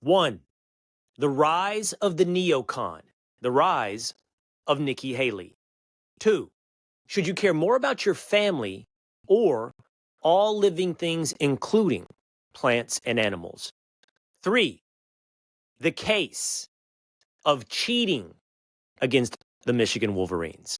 1. The rise of the neocon, the rise of Nikki Haley. 2. Should you care more about your family or all living things, including plants and animals? 3. The case of cheating against the Michigan Wolverines.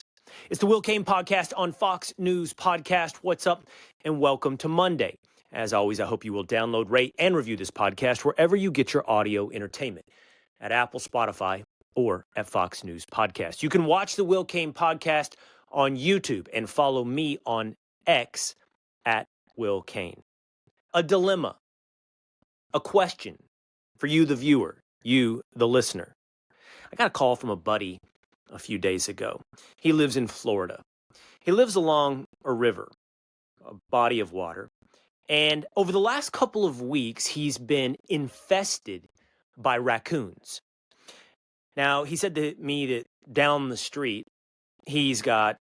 It's the Cain Podcast on Fox News Podcast. What's up? And welcome to Monday. As always, I hope you will download, rate, and review this podcast wherever you get your audio entertainment, at Apple, Spotify, or at Fox News Podcast. You can watch the Cain Podcast on YouTube and follow me on X at Cain. A dilemma, a question for you, the viewer, you, the listener. I got a call from a buddy a few days ago. He lives in Florida. He lives along a river, a body of water. And over the last couple of weeks, he's been infested by raccoons. Now, he said to me that down the street, he's got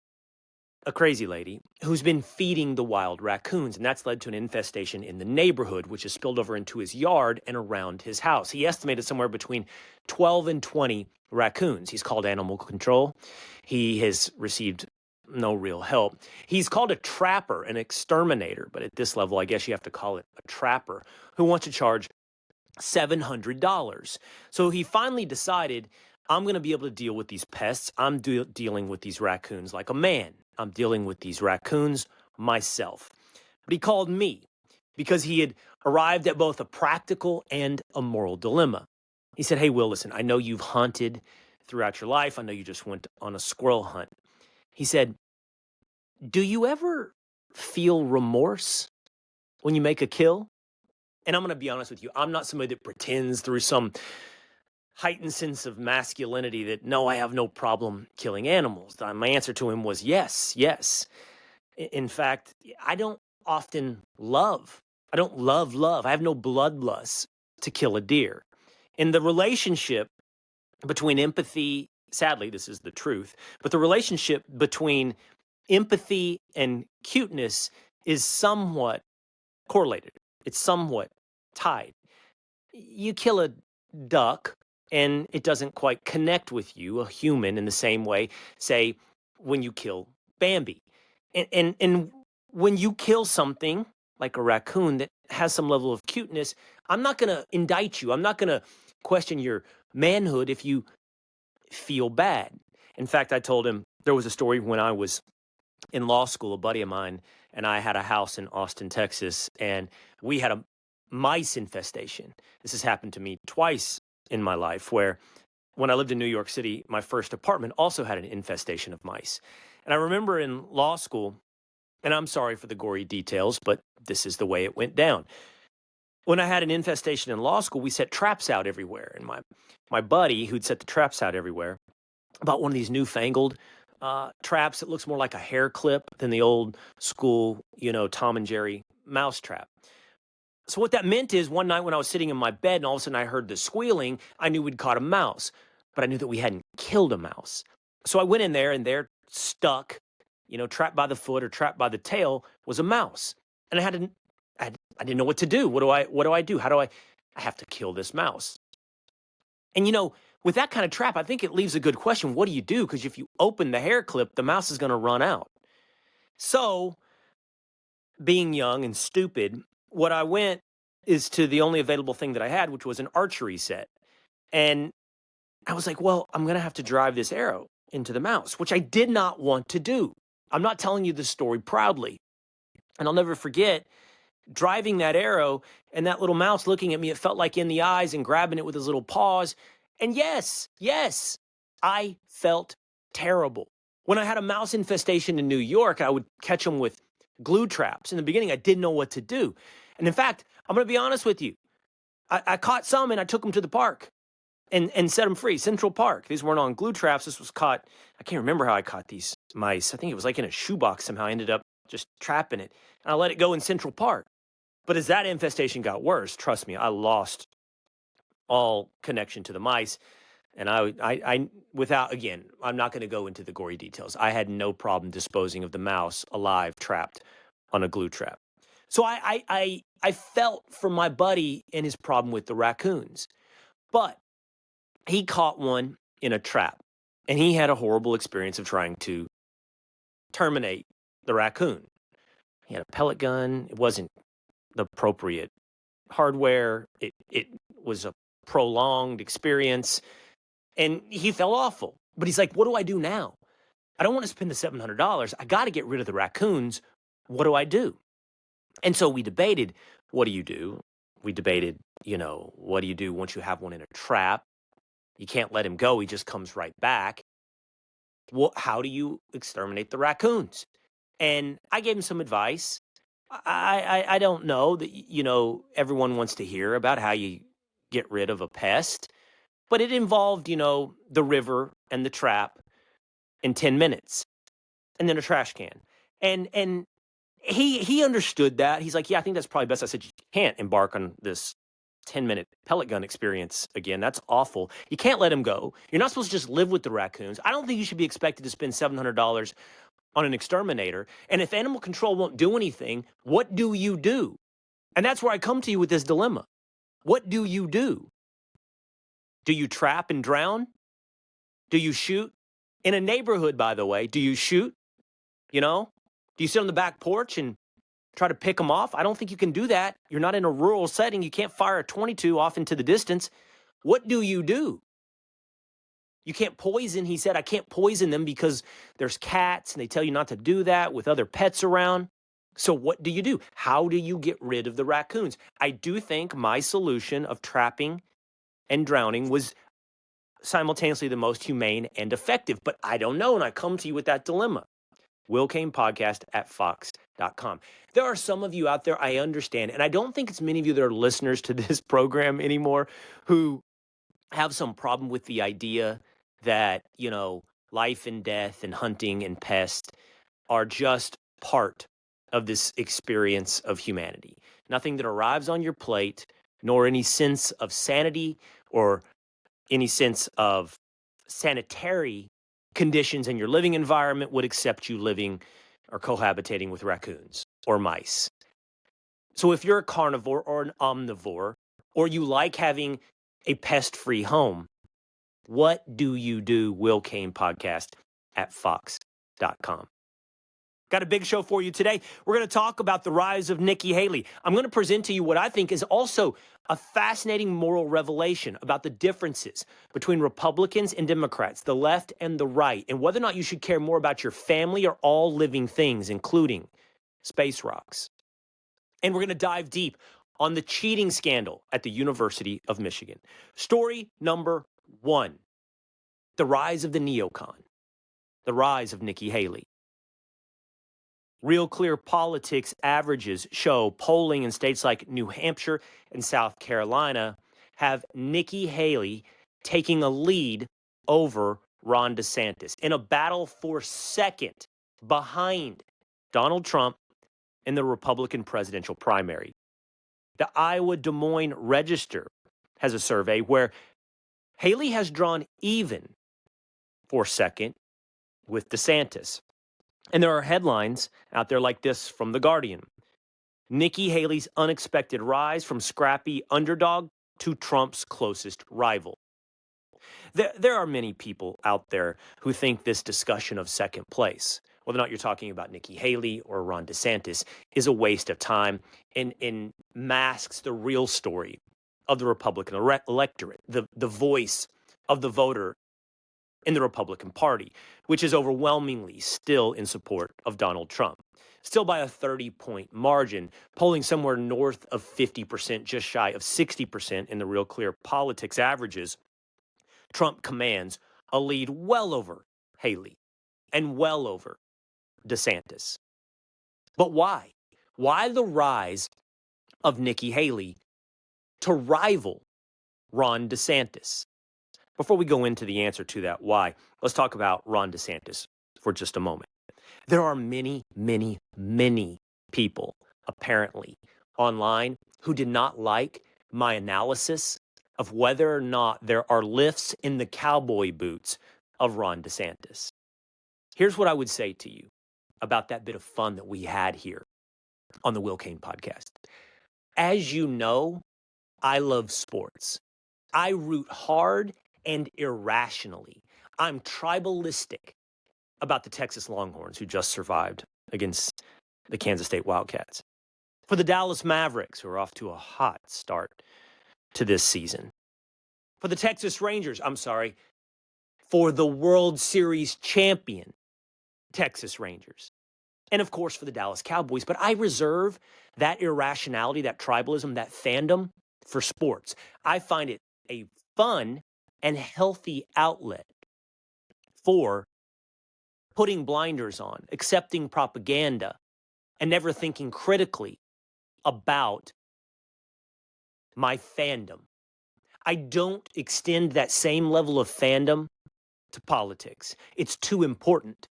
a crazy lady who's been feeding the wild raccoons, and that's led to an infestation in the neighborhood, which has spilled over into his yard and around his house. He estimated somewhere between 12 and 20 raccoons. He's called animal control. He has received no real help. He's called a trapper, an exterminator, but at this level, I guess you have to call it a trapper, who wants to charge $700. So he finally decided, I'm going to be able to deal with these pests. I'm dealing with these raccoons like a man. I'm dealing with these raccoons myself. But he called me because he had arrived at both a practical and a moral dilemma. He said, hey, Will, listen, I know you've hunted throughout your life. I know you just went on a squirrel hunt. He said, do you ever feel remorse when you make a kill? And I'm going to be honest with you. I'm not somebody that pretends through some heightened sense of masculinity that, no, I have no problem killing animals. My answer to him was yes. In fact, I don't love. I have no bloodlust to kill a deer. And the relationship between empathy, sadly, this is the truth, but the relationship between empathy and cuteness is somewhat correlated. It's somewhat tied. You kill a duck and it doesn't quite connect with you, a human, in the same way, say, when you kill Bambi. And when you kill something like a raccoon that has some level of cuteness, I'm not going to indict you. I'm not going to question your manhood if you feel bad. In fact, I told him there was a story when I was in law school. A buddy of mine and I had a house in Austin, Texas, and we had a mice infestation. This has happened to me twice in my life, where when I lived in New York City, my first apartment also had an infestation of mice. And I remember in law school, and I'm sorry for the gory details, but this is the way it went down. When I had an infestation in law school, we set traps out everywhere. And my buddy, who'd set the traps out everywhere, bought one of these newfangled traps that looks more like a hair clip than the old school, Tom and Jerry mouse trap. So what that meant is one night when I was sitting in my bed and all of a sudden I heard the squealing, I knew we'd caught a mouse, but I knew that we hadn't killed a mouse. So I went in there and there, stuck, trapped by the foot or trapped by the tail, was a mouse. And I didn't know what to do. What do I do? I have to kill this mouse. And with that kind of trap, I think it leaves a good question. What do you do? Because if you open the hair clip, the mouse is going to run out. So, being young and stupid, what I went is to the only available thing that I had, which was an archery set. And I was like, well, I'm going to have to drive this arrow into the mouse, which I did not want to do. I'm not telling you this story proudly. And I'll never forget driving that arrow and that little mouse looking at me. It felt like in the eyes and grabbing it with his little paws. And yes, I felt terrible. When I had a mouse infestation in New York, I would catch them with glue traps. In the beginning, I didn't know what to do. And in fact, I'm going to be honest with you. I caught some and I took them to the park and set them free. Central Park. These weren't on glue traps. This was caught. I can't remember how I caught these mice. I think it was like in a shoebox somehow. I ended up just trapping it. And I let it go in Central Park. But as that infestation got worse, trust me, I lost all connection to the mice. And I without, again, I'm not going to go into the gory details. I had no problem disposing of the mouse alive, trapped on a glue trap. So I felt for my buddy and his problem with the raccoons. But he caught one in a trap, and he had a horrible experience of trying to terminate the raccoon. He had a pellet gun. It wasn't the appropriate hardware. It was a prolonged experience, and he felt awful. But he's like, what do I do now? I don't want to spend the $700. I got to get rid of the raccoons. What do I do? And so we debated, what do you do? We debated, what do you do once you have one in a trap? You can't let him go. He just comes right back. Well, how do you exterminate the raccoons? And I gave him some advice. I don't know that, everyone wants to hear about how you get rid of a pest, but it involved, the river and the trap in 10 minutes and then a trash can. And he understood that. He's like, yeah, I think that's probably best. I said, you can't embark on this 10-minute pellet gun experience again. That's awful. You can't let him go. You're not supposed to just live with the raccoons. I don't think you should be expected to spend $700 on an exterminator. And if animal control won't do anything, what do you do? And that's where I come to you with this dilemma. What do you do? Do you trap and drown? Do you shoot? In a neighborhood, by the way, do you shoot? Do you sit on the back porch and try to pick them off? I don't think you can do that. You're not in a rural setting. You can't fire a .22 off into the distance. What do? You can't poison. He said, I can't poison them because there's cats and they tell you not to do that with other pets around. So what do you do? How do you get rid of the raccoons? I do think my solution of trapping and drowning was simultaneously the most humane and effective, but I don't know. And I come to you with that dilemma. Cain Podcast at fox.com. There are some of you out there, I understand, and I don't think it's many of you that are listeners to this program anymore who have some problem with the idea that, life and death and hunting and pest are just part of this experience of humanity. Nothing that arrives on your plate, nor any sense of sanity or any sense of sanitary conditions in your living environment would accept you living or cohabitating with raccoons or mice. So if you're a carnivore or an omnivore, or you like having a pest-free home, what do you do? Cain Podcast at fox.com. Got a big show for you today. We're going to talk about the rise of Nikki Haley. I'm going to present to you what I think is also a fascinating moral revelation about the differences between Republicans and Democrats, the left and the right, and whether or not you should care more about your family or all living things, including space rocks. And we're going to dive deep on the cheating scandal at the University of Michigan. Story number 1, the rise of the neocon, the rise of Nikki Haley. Real Clear Politics averages show polling in states like New Hampshire and South Carolina have Nikki Haley taking a lead over Ron DeSantis in a battle for second behind Donald Trump in the Republican presidential primary. The Iowa Des Moines Register has a survey where Haley has drawn even for second with DeSantis. And there are headlines out there like this from The Guardian. Nikki Haley's unexpected rise from scrappy underdog to Trump's closest rival. There are many people out there who think this discussion of second place, whether or not you're talking about Nikki Haley or Ron DeSantis, is a waste of time and masks the real story of the Republican electorate, the voice of the voter in the Republican Party, which is overwhelmingly still in support of Donald Trump. Still by a 30-point margin, polling somewhere north of 50%, just shy of 60% in the Real Clear Politics averages, Trump commands a lead well over Haley and well over DeSantis. But why? Why the rise of Nikki Haley to rival Ron DeSantis? Before we go into the answer to that why, let's talk about Ron DeSantis for just a moment. There are many, many, many people, apparently, online who did not like my analysis of whether or not there are lifts in the cowboy boots of Ron DeSantis. Here's what I would say to you about that bit of fun that we had here on the Cain Podcast. As you know, I love sports. I root hard and irrationally. I'm tribalistic about the Texas Longhorns, who just survived against the Kansas State Wildcats. For the Dallas Mavericks, who are off to a hot start to this season. For the Texas Rangers, for the World Series champion Texas Rangers. And of course, for the Dallas Cowboys. But I reserve that irrationality, that tribalism, that fandom for sports. I find it a fun and healthy outlet for putting blinders on, accepting propaganda, and never thinking critically about my fandom. I don't extend that same level of fandom to politics. It's too important.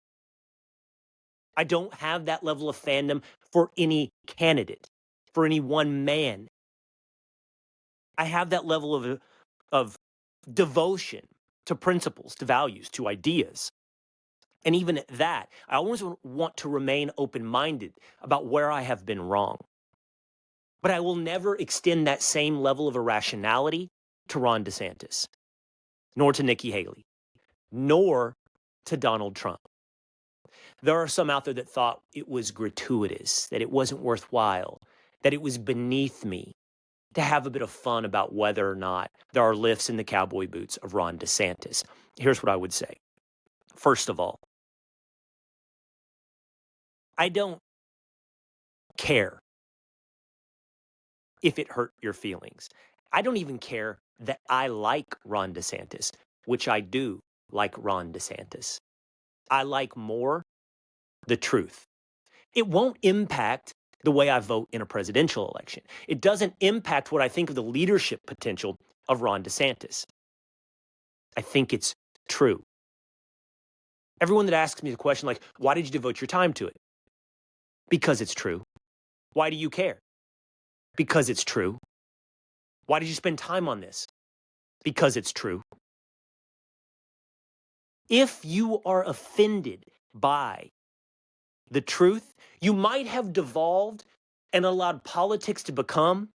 I don't have that level of fandom for any candidate, for any one man. I have that level of devotion to principles, to values, to ideas. And even at that, I always want to remain open-minded about where I have been wrong. But I will never extend that same level of irrationality to Ron DeSantis, nor to Nikki Haley, nor to Donald Trump. There are some out there that thought it was gratuitous, that it wasn't worthwhile, that it was beneath me to have a bit of fun about whether or not there are lifts in the cowboy boots of Ron DeSantis. Here's what I would say. First of all, I don't care if it hurt your feelings. I don't even care that I like Ron DeSantis, which I do like Ron DeSantis. I like more the truth. It won't impact the way I vote in a presidential election. It doesn't impact what I think of the leadership potential of Ron DeSantis. I think it's true. Everyone that asks me the question, like, why did you devote your time to it? Because it's true. Why do you care? Because it's true. Why did you spend time on this? Because it's true. If you are offended by the truth, you might have devolved and allowed politics to become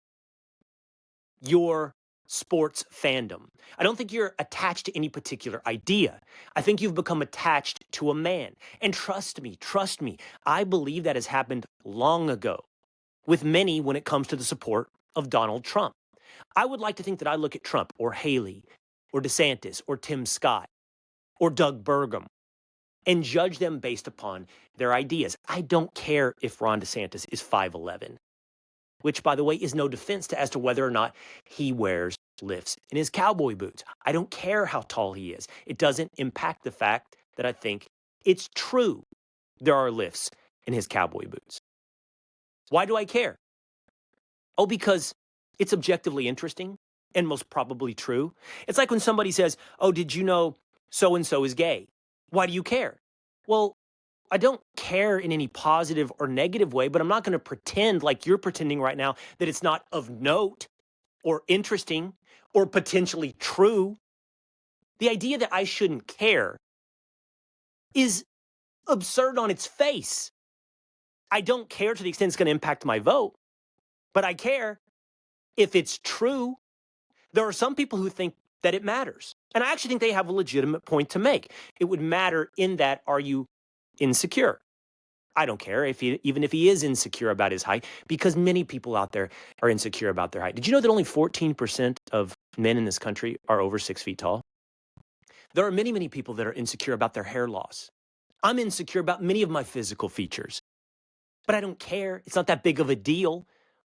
your sports fandom. I don't think you're attached to any particular idea. I think you've become attached to a man. And trust me, I believe that has happened long ago with many when it comes to the support of Donald Trump. I would like to think that I look at Trump or Haley or DeSantis or Tim Scott or Doug Burgum and judge them based upon their ideas. I don't care if Ron DeSantis is 5'11", which, by the way, is no defense as to whether or not he wears lifts in his cowboy boots. I don't care how tall he is. It doesn't impact the fact that I think it's true there are lifts in his cowboy boots. Why do I care? Oh, because it's objectively interesting and most probably true. It's like when somebody says, oh, did you know so-and-so is gay? Why do you care? Well, I don't care in any positive or negative way, but I'm not going to pretend like you're pretending right now that it's not of note or interesting or potentially true. The idea that I shouldn't care is absurd on its face. I don't care to the extent it's going to impact my vote, but I care if it's true. There are some people who think that it matters, and I actually think they have a legitimate point to make. It would matter in that, are you insecure? I don't care even if he is insecure about his height, because many people out there are insecure about their height. Did you know that only 14% of men in this country are over 6 feet tall? There are many, many people that are insecure about their hair loss. I'm insecure about many of my physical features, but I don't care. It's not that big of a deal.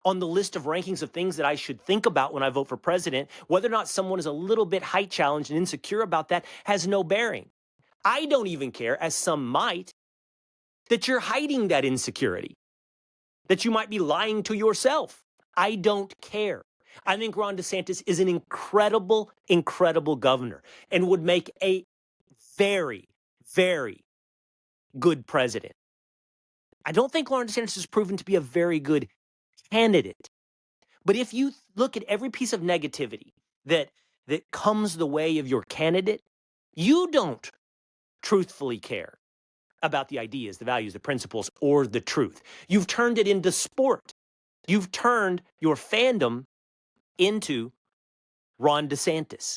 On the list of rankings of things that I should think about when I vote for president, whether or not someone is a little bit height challenged and insecure about that has no bearing. I don't even care, as some might, that you're hiding that insecurity, that you might be lying to yourself. I don't care. I think Ron DeSantis is an incredible, incredible governor and would make a very, very good president. I don't think Ron DeSantis has proven to be a very good candidate. But if you look at every piece of negativity that comes the way of your candidate, you don't truthfully care about the ideas, the values, the principles, or the truth. You've turned it into sport. You've turned your fandom into Ron DeSantis.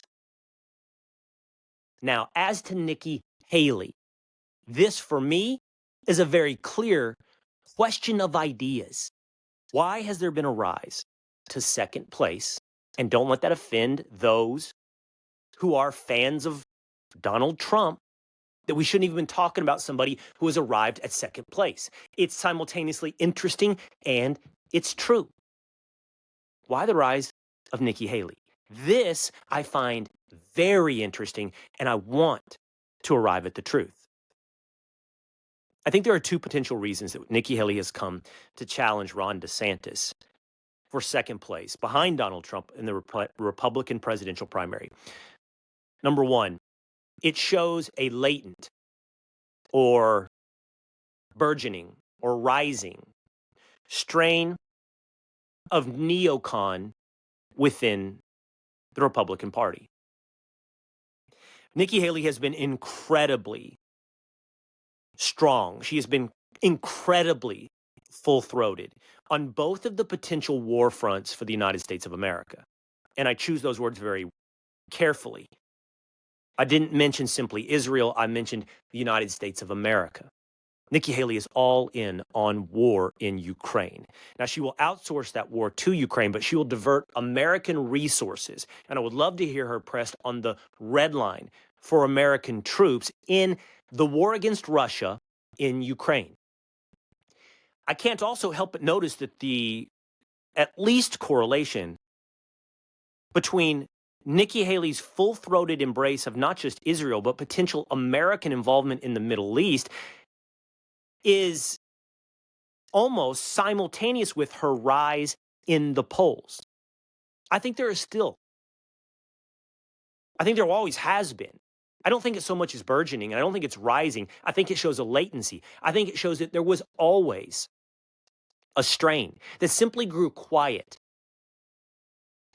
Now, as to Nikki Haley, this for me is a very clear question of ideas. Why has there been a rise to second place? And don't let that offend those who are fans of Donald Trump, that we shouldn't even been talking about somebody who has arrived at second place. It's simultaneously interesting and it's true. Why the rise of Nikki Haley? This I find very interesting, and I want to arrive at the truth. I think there are two potential reasons that Nikki Haley has come to challenge Ron DeSantis for second place behind Donald Trump in the Republican presidential primary. Number one, it shows a latent or burgeoning or rising strain of neocon within the Republican Party. Nikki Haley has been incredibly strong. She has been incredibly full-throated on both of the potential war fronts for the United States of America. And I choose those words very carefully. I didn't mention simply Israel. I mentioned the United States of America. Nikki Haley is all in on war in Ukraine. Now, she will outsource that war to Ukraine, but she will divert American resources. And I would love to hear her pressed on the red line for American troops in the war against Russia in Ukraine. I can't also help but notice that the at least correlation between Nikki Haley's full-throated embrace of not just Israel, but potential American involvement in the Middle East is almost simultaneous with her rise in the polls. I think there always has been. I don't think it's so much as burgeoning, and I don't think it's rising. I think it shows a latency. I think it shows that there was always a strain that simply grew quiet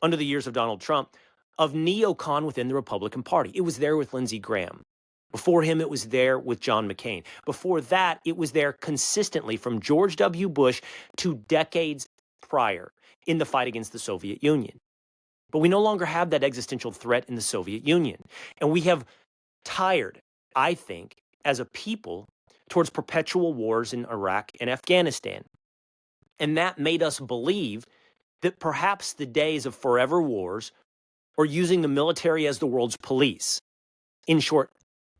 under the years of Donald Trump of neocon within the Republican Party. It was there with Lindsey Graham. Before him, it was there with John McCain. Before that, it was there consistently from George W. Bush to decades prior in the fight against the Soviet Union. But we no longer have that existential threat in the Soviet Union. And we have tired, I think, as a people, towards perpetual wars in Iraq and Afghanistan. And that made us believe that perhaps the days of forever wars or using the military as the world's police, in short,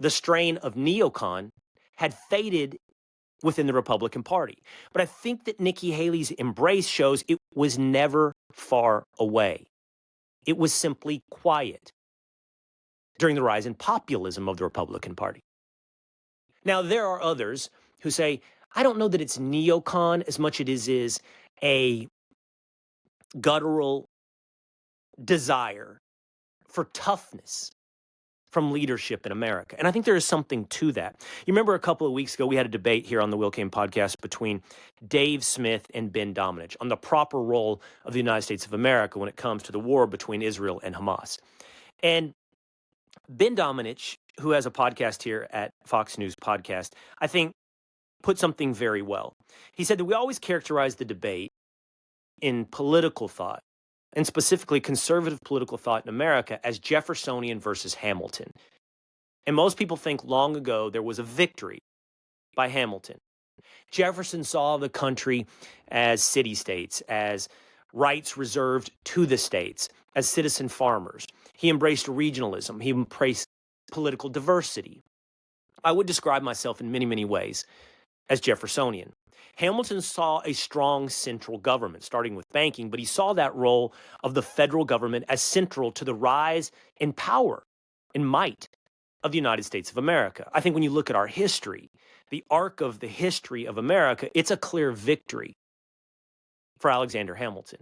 the strain of neocon, had faded within the Republican Party. But I think that Nikki Haley's embrace shows it was never far away. It was simply quiet during the rise in populism of the Republican Party. Now, there are others who say, I don't know that it's neocon as much as it is a guttural desire for toughness from leadership in America. And I think there is something to that. You remember a couple of weeks ago, we had a debate here on the Cain Podcast between Dave Smith and Ben Domenech on the proper role of the United States of America when it comes to the war between Israel and Hamas. And Ben Domenech, who has a podcast here at Fox News Podcast, I think put something very well. He said that we always characterize the debate in political thought, and specifically conservative political thought in America, as Jeffersonian versus Hamilton. And most people think long ago there was a victory by Hamilton. Jefferson saw the country as city-states, as rights reserved to the states, as citizen farmers. He embraced regionalism. He embraced political diversity. I would describe myself in many, many ways as Jeffersonian. Hamilton saw a strong central government, starting with banking, but he saw that role of the federal government as central to the rise in power and might of the United States of America. I think when you look at our history, the arc of the history of America, it's a clear victory for Alexander Hamilton.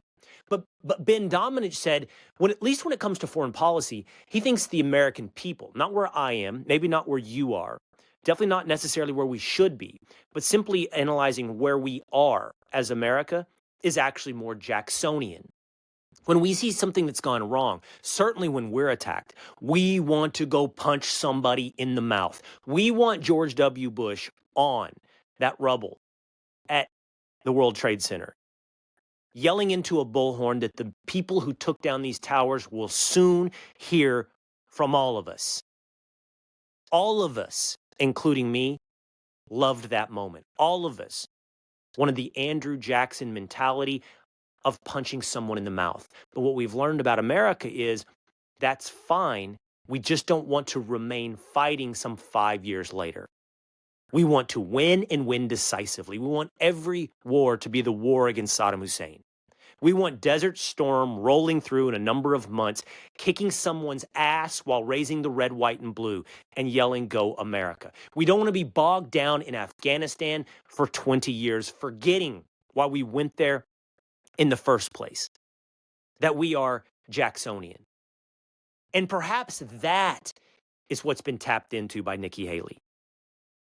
But Ben Domenech said, at least when it comes to foreign policy, he thinks the American people, not where I am, maybe not where you are, definitely not necessarily where we should be, but simply analyzing where we are as America is actually more Jacksonian. When we see something that's gone wrong, certainly when we're attacked, we want to go punch somebody in the mouth. We want George W. Bush on that rubble at the World Trade Center. yelling into a bullhorn that the people who took down these towers will soon hear from all of us. All of us, including me, loved that moment. All of us wanted the Andrew Jackson mentality of punching someone in the mouth. But what we've learned about America is that's fine. We just don't want to remain fighting some 5 years later. We want to win and win decisively. We want every war to be the war against Saddam Hussein. We want Desert Storm rolling through in a number of months, kicking someone's ass while raising the red, white, and blue and yelling, "Go America." We don't want to be bogged down in Afghanistan for 20 years, forgetting why we went there in the first place, that we are Jacksonian. And perhaps that is what's been tapped into by Nikki Haley.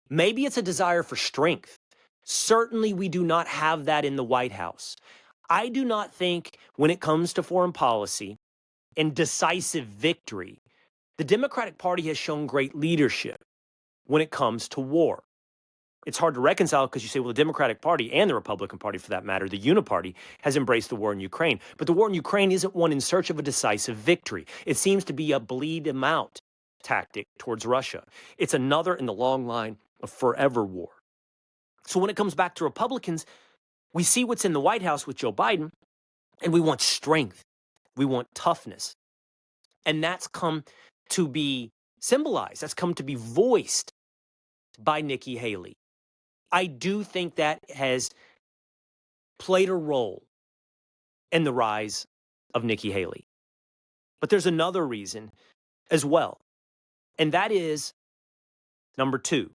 Maybe it's a desire for strength. Certainly, we do not have that in the White House. I do not think when it comes to foreign policy and decisive victory, the Democratic Party has shown great leadership when it comes to war. It's hard to reconcile because you say, well, the Democratic Party and the Republican Party, for that matter, the Uniparty, has embraced the war in Ukraine. But the war in Ukraine isn't one in search of a decisive victory. It seems to be a bleed them out tactic towards Russia. It's another in the long line of forever war. So when it comes back to Republicans, we see what's in the White House with Joe Biden, and we want strength. We want toughness. And that's come to be symbolized. That's come to be voiced by Nikki Haley. I do think that has played a role in the rise of Nikki Haley. But there's another reason as well. And that is, number two,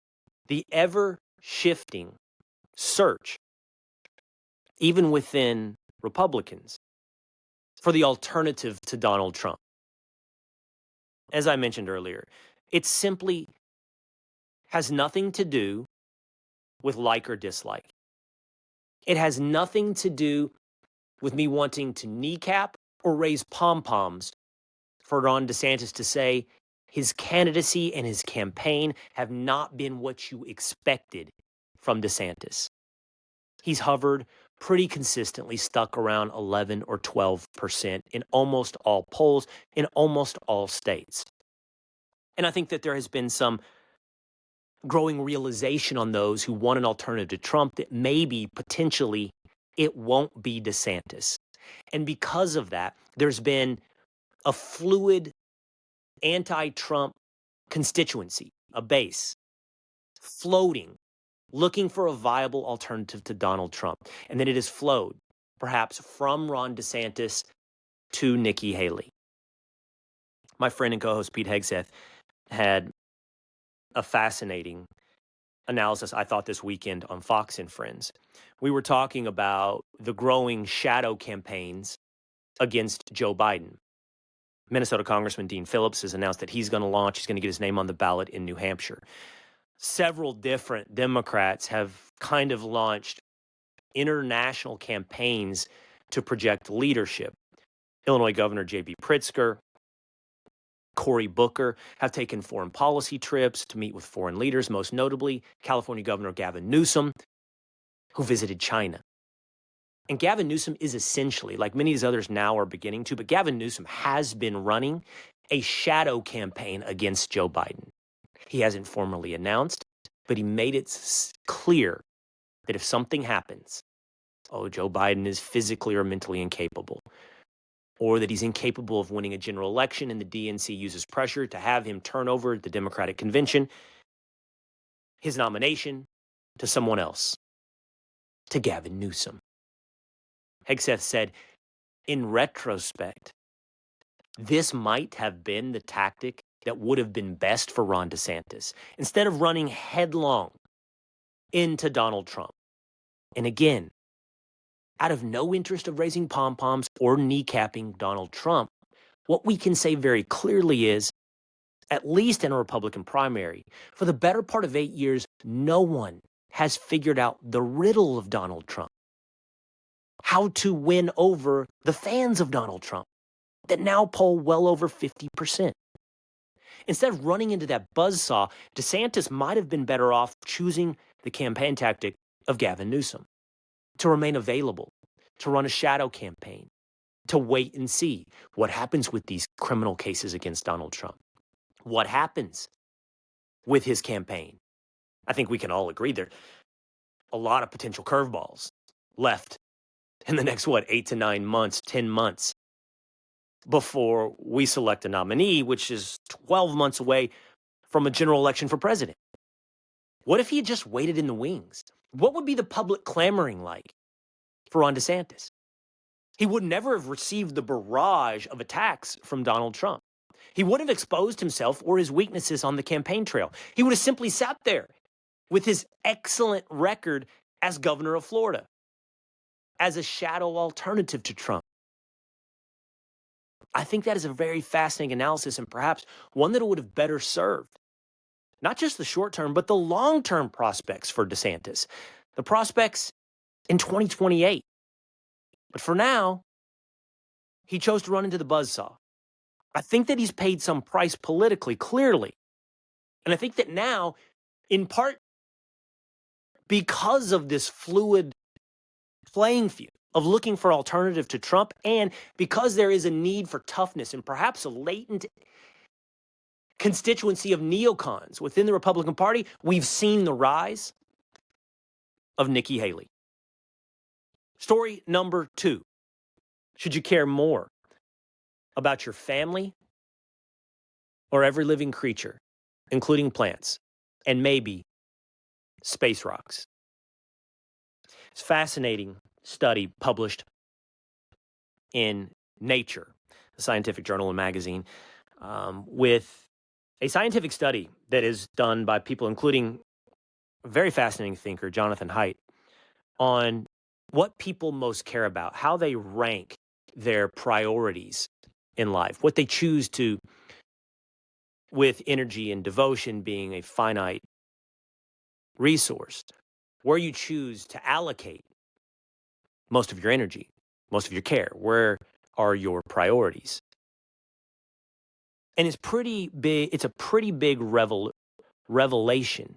the ever-shifting search, even within Republicans, for the alternative to Donald Trump. As I mentioned earlier, it simply has nothing to do with like or dislike. It has nothing to do with me wanting to kneecap or raise pom-poms for Ron DeSantis to say his candidacy and his campaign have not been what you expected from DeSantis. He's hovered pretty consistently, stuck around 11 or 12% in almost all polls, in almost all states. And I think that there has been some growing realization on those who want an alternative to Trump that maybe, potentially, it won't be DeSantis. And because of that, there's been a fluid anti-Trump constituency, a base, floating, looking for a viable alternative to Donald Trump. And then it has flowed, perhaps from Ron DeSantis to Nikki Haley. My friend and co-host Pete Hegseth had a fascinating analysis, I thought, this weekend on Fox and Friends. We were talking about the growing shadow campaigns against Joe Biden. Minnesota Congressman Dean Phillips has announced that he's going to get his name on the ballot in New Hampshire. Several different Democrats have kind of launched international campaigns to project leadership. Illinois Governor J.B. Pritzker, Cory Booker have taken foreign policy trips to meet with foreign leaders, most notably California Governor Gavin Newsom, who visited China. And Gavin Newsom is essentially, like many of these others now are beginning to, but Gavin Newsom has been running a shadow campaign against Joe Biden. He hasn't formally announced, but he made it clear that if something happens, Joe Biden is physically or mentally incapable, or that he's incapable of winning a general election and the DNC uses pressure to have him turn over the Democratic convention, his nomination to someone else, to Gavin Newsom. Hegseth said, in retrospect, this might have been the tactic that would have been best for Ron DeSantis, instead of running headlong into Donald Trump. And again, out of no interest of raising pom-poms or kneecapping Donald Trump, what we can say very clearly is, at least in a Republican primary, for the better part of 8 years, no one has figured out the riddle of Donald Trump. How to win over the fans of Donald Trump that now poll well over 50%. Instead of running into that buzzsaw, DeSantis might have been better off choosing the campaign tactic of Gavin Newsom, to remain available, to run a shadow campaign, to wait and see what happens with these criminal cases against Donald Trump. What happens with his campaign? I think we can all agree there are a lot of potential curveballs left in the next, 8 to 9 months, 10 months before we select a nominee, which is 12 months away from a general election for president. What if he had just waited in the wings? What would be the public clamoring like for Ron DeSantis? He would never have received the barrage of attacks from Donald Trump. He wouldn't have exposed himself or his weaknesses on the campaign trail. He would have simply sat there with his excellent record as governor of Florida, as a shadow alternative to Trump. I think that is a very fascinating analysis, and perhaps one that would have better served not just the short term, but the long-term prospects for DeSantis, the prospects in 2028. But for now, he chose to run into the buzzsaw. I think that he's paid some price politically, clearly. And I think that now, in part because of this fluid playing field of looking for alternative to Trump, and because there is a need for toughness and perhaps a latent constituency of neocons within the Republican Party, we've seen the rise of Nikki Haley. Story number 2. Should you care more about your family or every living creature, including plants, and maybe space rocks? It's a fascinating study published in Nature, a scientific journal and magazine, with a scientific study that is done by people, including a very fascinating thinker, Jonathan Haidt, on what people most care about, how they rank their priorities in life, what they choose to, with energy and devotion being a finite resource, where you choose to allocate most of your energy, most of your care. Where are your priorities? And it's pretty big. It's a pretty big revelation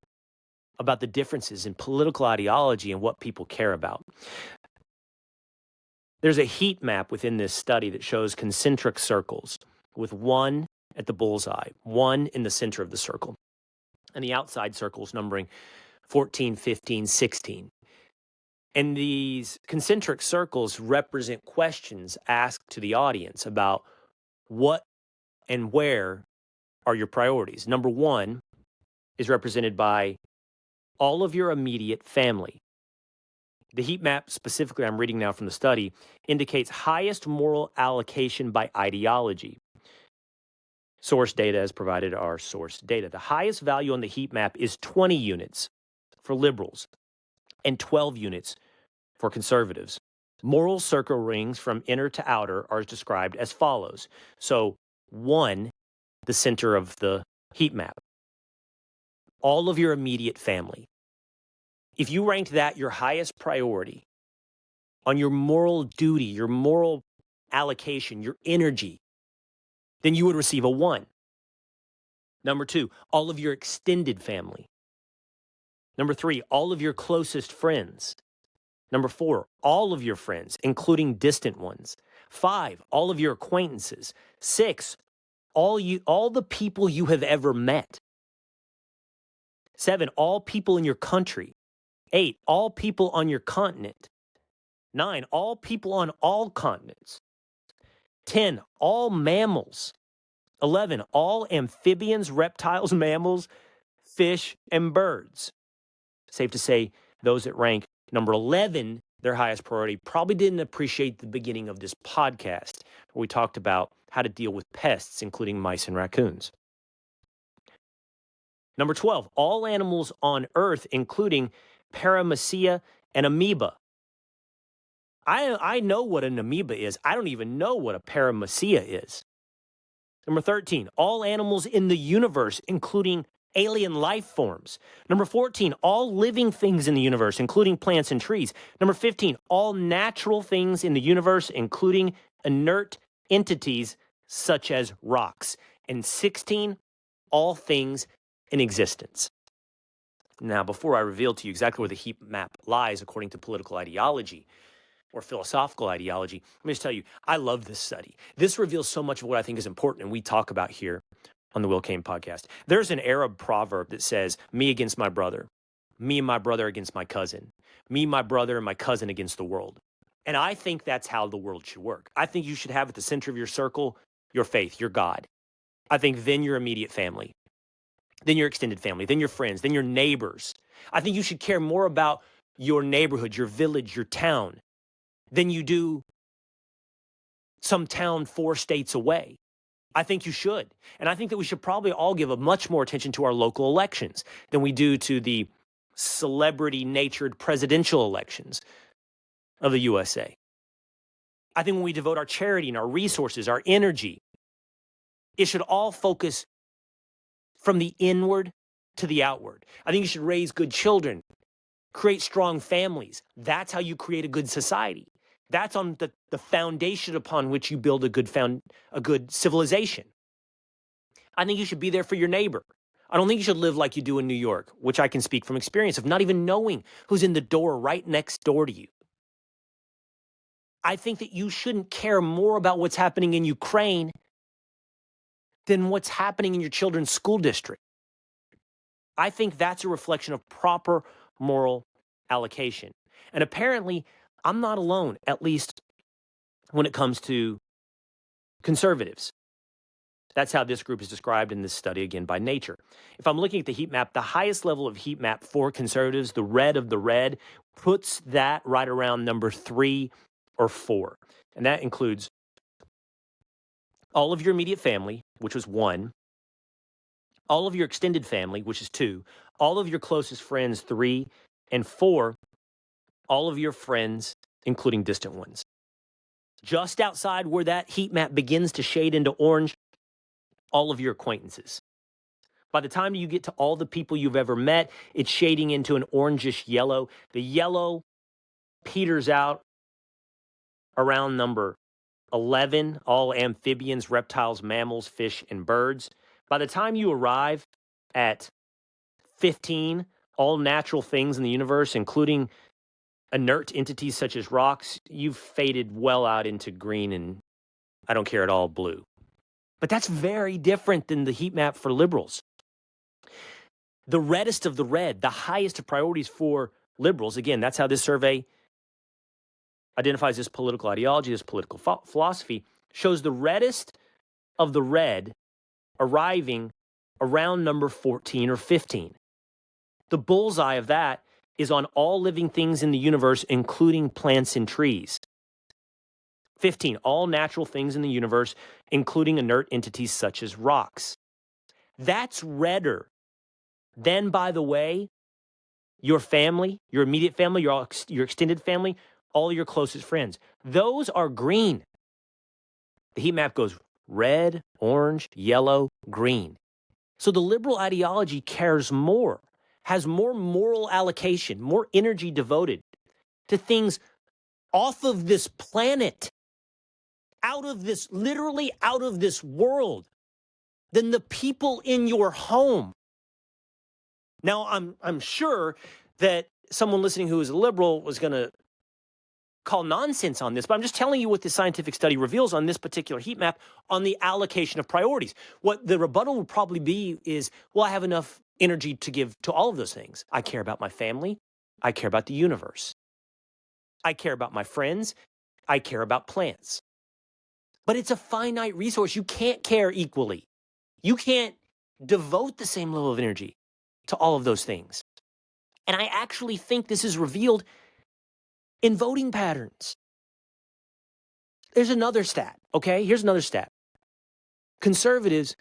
about the differences in political ideology and what people care about. There's a heat map within this study that shows concentric circles with one at the bullseye, one in the center of the circle, and the outside circles numbering 14, 15, 16. And these concentric circles represent questions asked to the audience about what and where are your priorities. Number 1 is represented by all of your immediate family. The heat map, specifically, I'm reading now from the study, indicates highest moral allocation by ideology. Source data as provided are source data. The highest value on the heat map is 20 units for liberals and 12 units for conservatives. Moral circle rings from inner to outer are described as follows. So 1, the center of the heat map. All of your immediate family. If you ranked that your highest priority on your moral duty, your moral allocation, your energy, then you would receive a 1. Number 2, all of your extended family. Number 3, all of your closest friends. Number 4, all of your friends, including distant ones. 5, all of your acquaintances. 6, all the people you have ever met. 7, all people in your country. 8, all people on your continent. 9, all people on all continents. 10, all mammals. 11, all amphibians, reptiles, mammals, fish, and birds. Safe to say, those that rank number 11, their highest priority, probably didn't appreciate the beginning of this podcast, where we talked about how to deal with pests, including mice and raccoons. Number 12, all animals on Earth, including Paramecia and amoeba. I know what an amoeba is. I don't even know what a Paramecia is. Number 13, all animals in the universe, including alien life forms. Number 14, all living things in the universe, including plants and trees. Number 15, all natural things in the universe, including inert entities such as rocks. And 16, all things in existence. Now, before I reveal to you exactly where the heat map lies according to political ideology, or philosophical ideology. Let me just tell you, I love this study. This reveals so much of what I think is important and we talk about here on the Cain Podcast. There's an Arab proverb that says, me against my brother, me and my brother against my cousin, me, my brother, and my cousin against the world. And I think that's how the world should work. I think you should have at the center of your circle your faith, your God. I think then your immediate family, then your extended family, then your friends, then your neighbors. I think you should care more about your neighborhood, your village, your town, than you do some town 4 states away. I think you should. And I think that we should probably all give a much more attention to our local elections than we do to the celebrity-natured presidential elections of the USA. I think when we devote our charity and our resources, our energy, it should all focus from the inward to the outward. I think you should raise good children, create strong families. That's how you create a good society. That's on the foundation upon which you build a good civilization. I think you should be there for your neighbor. I don't think you should live like you do in New York, which I can speak from experience of not even knowing who's in the door right next door to you. I think that you shouldn't care more about what's happening in Ukraine than what's happening in your children's school district. I think that's a reflection of proper moral allocation. And apparently, I'm not alone, at least when it comes to conservatives. That's how this group is described in this study, again, by Nature. If I'm looking at the heat map, the highest level of heat map for conservatives, the red of the red, puts that right around number 3 or 4. And that includes all of your immediate family, which was 1, all of your extended family, which is 2, all of your closest friends, 3, and 4, all of your friends, including distant ones. Just outside where that heat map begins to shade into orange, all of your acquaintances. By the time you get to all the people you've ever met, it's shading into an orangish yellow. The yellow peters out around number 11, all amphibians, reptiles, mammals, fish, and birds. By the time you arrive at 15, all natural things in the universe, including inert entities such as rocks, you've faded well out into green and I don't care at all blue. But that's very different than the heat map for liberals. The reddest of the red, the highest of priorities for liberals, again, that's how this survey identifies this political ideology, this political philosophy, shows the reddest of the red arriving around number 14 or 15. The bullseye of that is on all living things in the universe, including plants and trees. 15, all natural things in the universe, including inert entities such as rocks. That's redder than, by the way, your family, your immediate family, your extended family, all your closest friends. Those are green. The heat map goes red, orange, yellow, green. So the liberal ideology cares more, has more moral allocation, more energy devoted to things off of this planet, literally out of this world, than the people in your home. Now, I'm sure that someone listening who is a liberal was going to call nonsense on this, but I'm just telling you what the scientific study reveals on this particular heat map on the allocation of priorities. What the rebuttal would probably be is, well, I have enough energy to give to all of those things. I care about my family. I care about the universe. I care about my friends. I care about plants. But it's a finite resource. You can't care equally. You can't devote the same level of energy to all of those things. And I actually think this is revealed in voting patterns. There's another stat, okay? Here's another stat. Conservatives,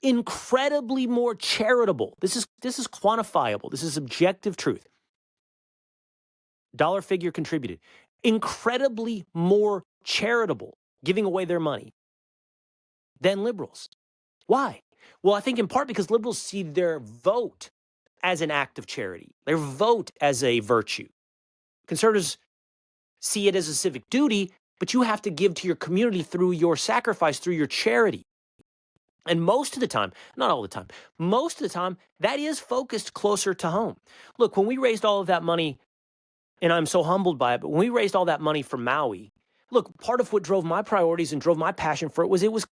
incredibly more charitable. This is quantifiable. This is objective truth. Dollar figure contributed. Incredibly more charitable, giving away their money than liberals. Why? Well, I think in part because liberals see their vote as an act of charity, their vote as a virtue. Conservatives see it as a civic duty, but you have to give to your community through your sacrifice, through your charity. And most of the time, not all the time, most of the time, that is focused closer to home. Look, when we raised all of that money and I'm so humbled by it. But when we raised all that money for Maui, look, part of what drove my priorities and drove my passion for it was,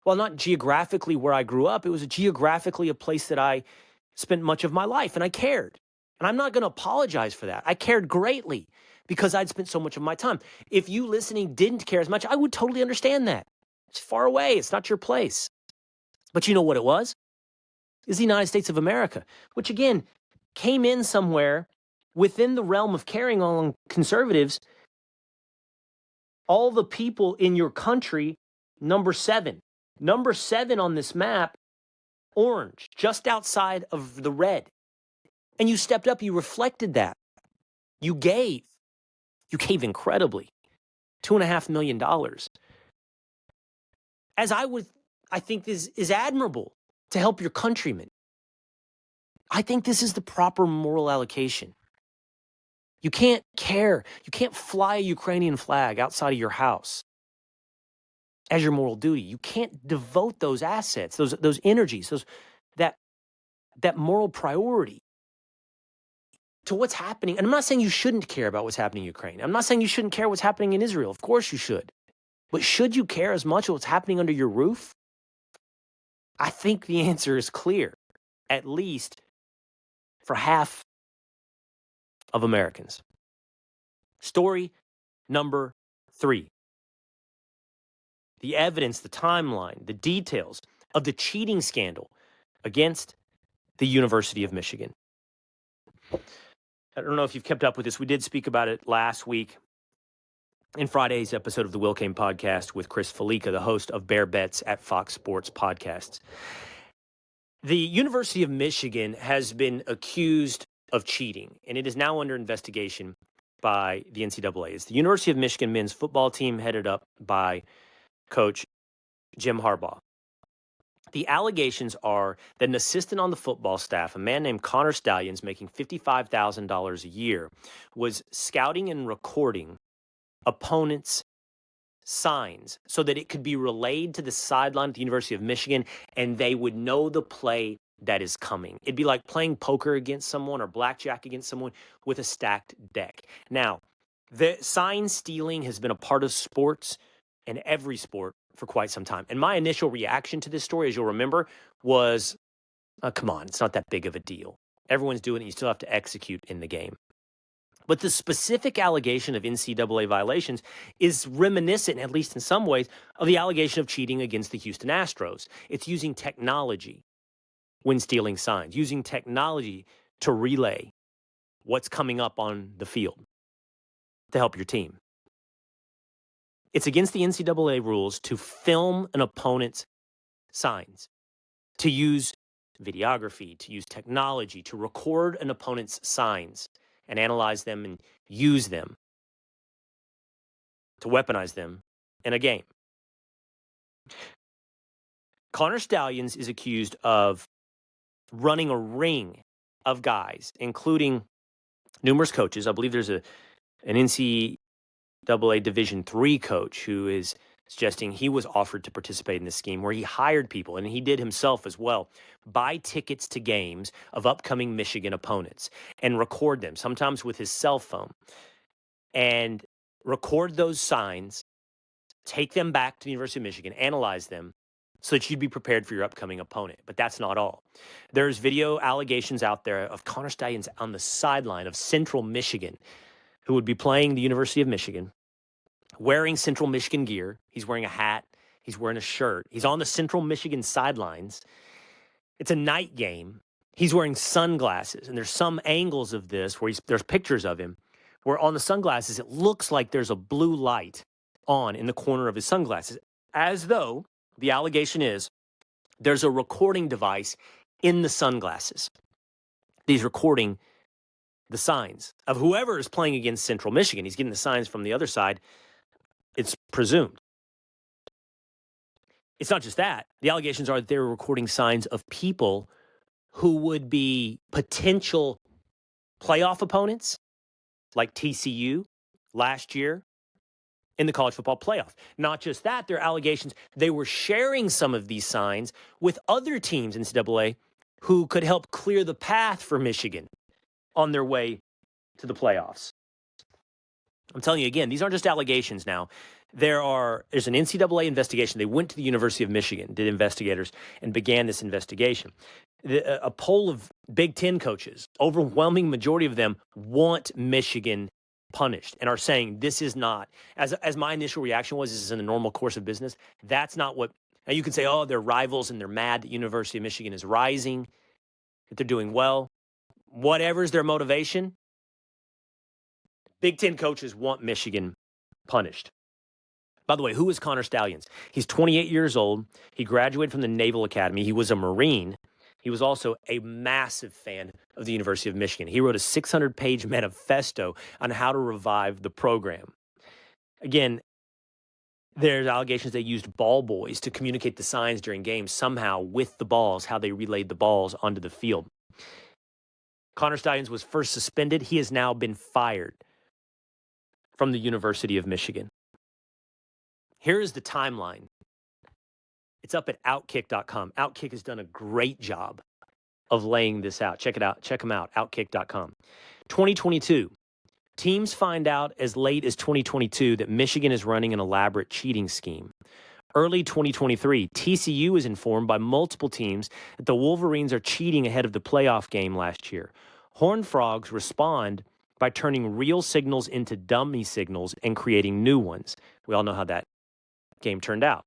well, not geographically where I grew up. It was geographically a place that I spent much of my life, and I cared. And I'm not going to apologize for that. I cared greatly because I'd spent so much of my time. If you listening didn't care as much, I would totally understand that. It's far away. It's not your place. But you know what it was? It's the United States of America, which again came in somewhere within the realm of caring on conservatives. All the people in your country, number 7 on this map, orange, just outside of the red. And you stepped up, you reflected that. You gave incredibly, $2.5 million. I think this is admirable to help your countrymen. I think this is the proper moral allocation. You can't care. You can't fly a Ukrainian flag outside of your house as your moral duty. You can't devote those assets, those energies, that moral priority to what's happening. And I'm not saying you shouldn't care about what's happening in Ukraine. I'm not saying you shouldn't care what's happening in Israel. Of course you should. But should you care as much what's happening under your roof? I think the answer is clear, at least for half of Americans. Story number 3. The evidence, the timeline, the details of the cheating scandal against the University of Michigan. I don't know if you've kept up with this. We did speak about it last week in Friday's episode of the Cain Podcast with Chris Felica, the host of Bear Bets at Fox Sports Podcasts. The University of Michigan has been accused of cheating, and it is now under investigation by the NCAA. It's the University of Michigan men's football team headed up by Coach Jim Harbaugh. The allegations are that an assistant on the football staff, a man named Connor Stallions, making $55,000 a year, was scouting and recording opponents' signs so that it could be relayed to the sideline at the University of Michigan and they would know the play that is coming. It'd be like playing poker against someone or blackjack against someone with a stacked deck. Now, the sign stealing has been a part of sports and every sport for quite some time. And my initial reaction to this story, as you'll remember, was, come on, it's not that big of a deal. Everyone's doing it. You still have to execute in the game. But the specific allegation of NCAA violations is reminiscent, at least in some ways, of the allegation of cheating against the Houston Astros. It's using technology when stealing signs, using technology to relay what's coming up on the field to help your team. It's against the NCAA rules to film an opponent's signs, to use videography, to use technology, to record an opponent's signs and analyze them and use them to weaponize them in a game. Connor Stallions is accused of running a ring of guys, including numerous coaches. I believe there's an NCAA Division III coach who is suggesting he was offered to participate in this scheme where he hired people, and he did himself as well, buy tickets to games of upcoming Michigan opponents and record them, sometimes with his cell phone, and record those signs, take them back to the University of Michigan, analyze them so that you'd be prepared for your upcoming opponent. But that's not all. There's video allegations out there of Connor Stallions on the sideline of Central Michigan, who would be playing the University of Michigan, wearing Central Michigan gear. He's wearing a hat. He's wearing a shirt. He's on the Central Michigan sidelines. It's a night game. He's wearing sunglasses. And there's some angles of this where there's pictures of him where on the sunglasses, it looks like there's a blue light on in the corner of his sunglasses, as though the allegation is there's a recording device in the sunglasses. He's recording the signs of whoever is playing against Central Michigan. He's getting the signs from the other side, it's presumed. It's not just that. The allegations are that they're recording signs of people who would be potential playoff opponents, like TCU last year in the college football playoff. Not just that, there are allegations they were sharing some of these signs with other teams in NCAA who could help clear the path for Michigan on their way to the playoffs. I'm telling you again, these aren't just allegations now. There's an NCAA investigation. They went to the University of Michigan, did investigators, and began this investigation. A poll of Big Ten coaches, overwhelming majority of them want Michigan punished and are saying this is not, as my initial reaction was, this is in the normal course of business. That's not what, now you can say, oh, they're rivals and they're mad that University of Michigan is rising, that they're doing well. Whatever's their motivation, Big Ten coaches want Michigan punished. By the way, who is Connor Stalions? He's 28 years old. He graduated from the Naval Academy. He was a Marine. He was also a massive fan of the University of Michigan. He wrote a 600-page manifesto on how to revive the program. Again, there's allegations they used ball boys to communicate the signs during games somehow with the balls, how they relayed the balls onto the field. Connor Stalions was first suspended. He has now been fired from the University of Michigan. Here is the timeline. It's up at Outkick.com. Outkick has done a great job of laying this out. Check it out. Check them out. Outkick.com. 2022. Teams find out as late as 2022 that Michigan is running an elaborate cheating scheme. Early 2023, TCU is informed by multiple teams that the Wolverines are cheating ahead of the playoff game last year. Horned Frogs respond by turning real signals into dummy signals and creating new ones. We all know how that game turned out.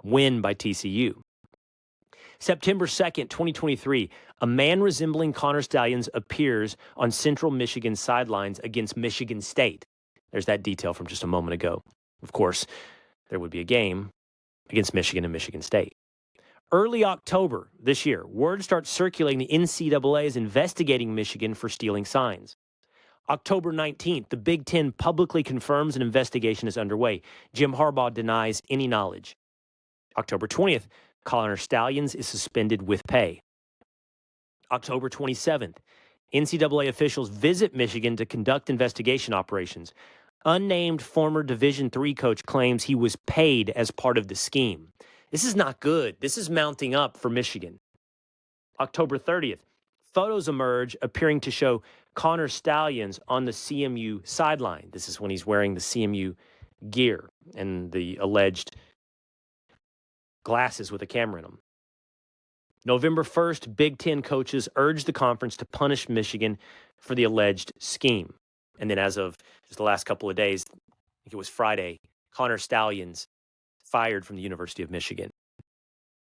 Win by TCU. September 2nd, 2023, a man resembling Connor Stalions appears on Central Michigan sidelines against Michigan State. There's that detail from just a moment ago. Of course, there would be a game against Michigan and Michigan State. Early October this year, word starts circulating the NCAA is investigating Michigan for stealing signs. October 19th, the Big Ten publicly confirms an investigation is underway. Jim Harbaugh denies any knowledge. October 20th, Connor Stalions is suspended with pay. October 27th, NCAA officials visit Michigan to conduct investigation operations. Unnamed former Division III coach claims he was paid as part of the scheme. This is not good. This is mounting up for Michigan. October 30th, photos emerge appearing to show Connor Stalions on the CMU sideline. This is when he's wearing the CMU gear and the alleged glasses with a camera in them. November 1st, Big Ten coaches urged the conference to punish Michigan for the alleged scheme. And then as of just the last couple of days, I think it was Friday, Connor Stalions fired from the University of Michigan.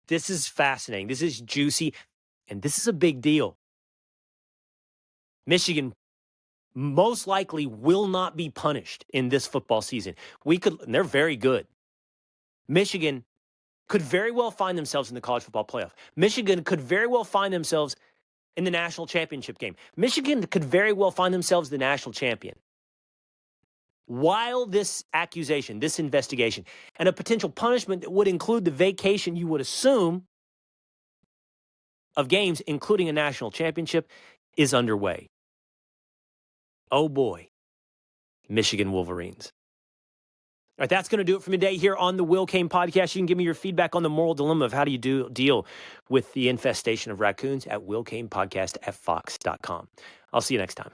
This is fascinating. This is juicy. And this is a big deal. Michigan most likely will not be punished in this football season. They're very good. Michigan could very well find themselves in the college football playoff. Michigan could very well find themselves in the national championship game. Michigan could very well find themselves the national champion. While this accusation, this investigation, and a potential punishment that would include the vacation you would assume of games, including a national championship, is underway. Oh boy, Michigan Wolverines. All right, that's going to do it for me today here on the Will Cain Podcast. You can give me your feedback on the moral dilemma of how do you deal with the infestation of raccoons at willcainpodcast@fox.com. I'll see you next time.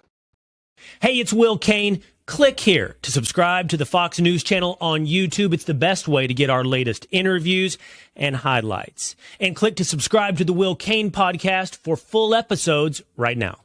Hey, it's Will Cain. Click here to subscribe to the Fox News channel on YouTube. It's the best way to get our latest interviews and highlights. And click to subscribe to the Will Cain Podcast for full episodes right now.